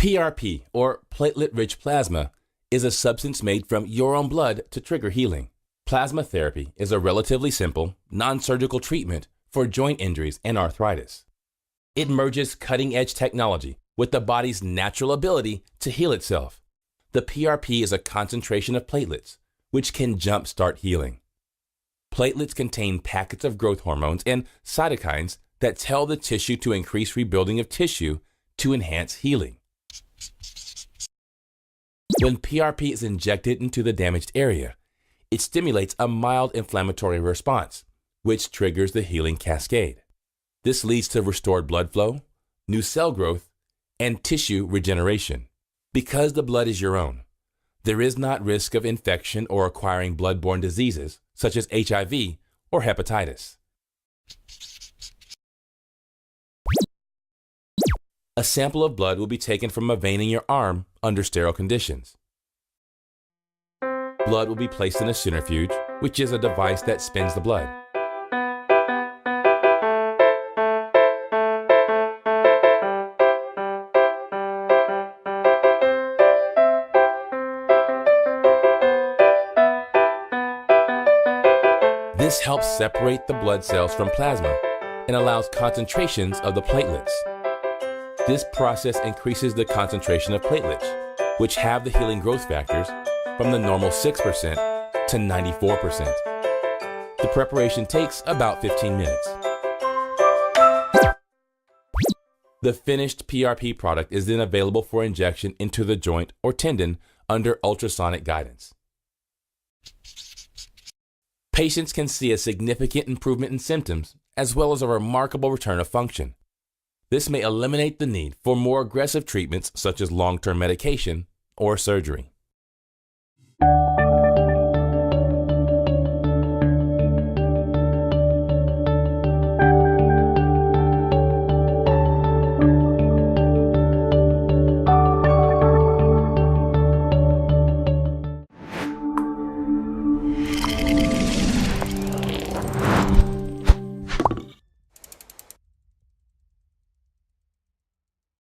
PRP, or platelet-rich plasma, is a substance made from your own blood to trigger healing. Plasma therapy is a relatively simple, non-surgical treatment for joint injuries and arthritis. It merges cutting-edge technology with the body's natural ability to heal itself. The PRP is a concentration of platelets, which can jumpstart healing. Platelets contain packets of growth hormones and cytokines that tell the tissue to increase rebuilding of tissue to enhance healing. When PRP is injected into the damaged area, it stimulates a mild inflammatory response, which triggers the healing cascade. This leads to restored blood flow, new cell growth, and tissue regeneration. Because the blood is your own, there is not risk of infection or acquiring blood-borne diseases such as HIV or hepatitis. A sample of blood will be taken from a vein in your arm under sterile conditions. Blood will be placed in a centrifuge, which is a device that spins the blood. This helps separate the blood cells from plasma and allows concentrations of the platelets. This process increases the concentration of platelets, which have the healing growth factors, from the normal 6% to 94%. The preparation takes about 15 minutes. The finished PRP product is then available for injection into the joint or tendon under ultrasonic guidance. Patients can see a significant improvement in symptoms as well as a remarkable return of function. This may eliminate the need for more aggressive treatments such as long-term medication or surgery.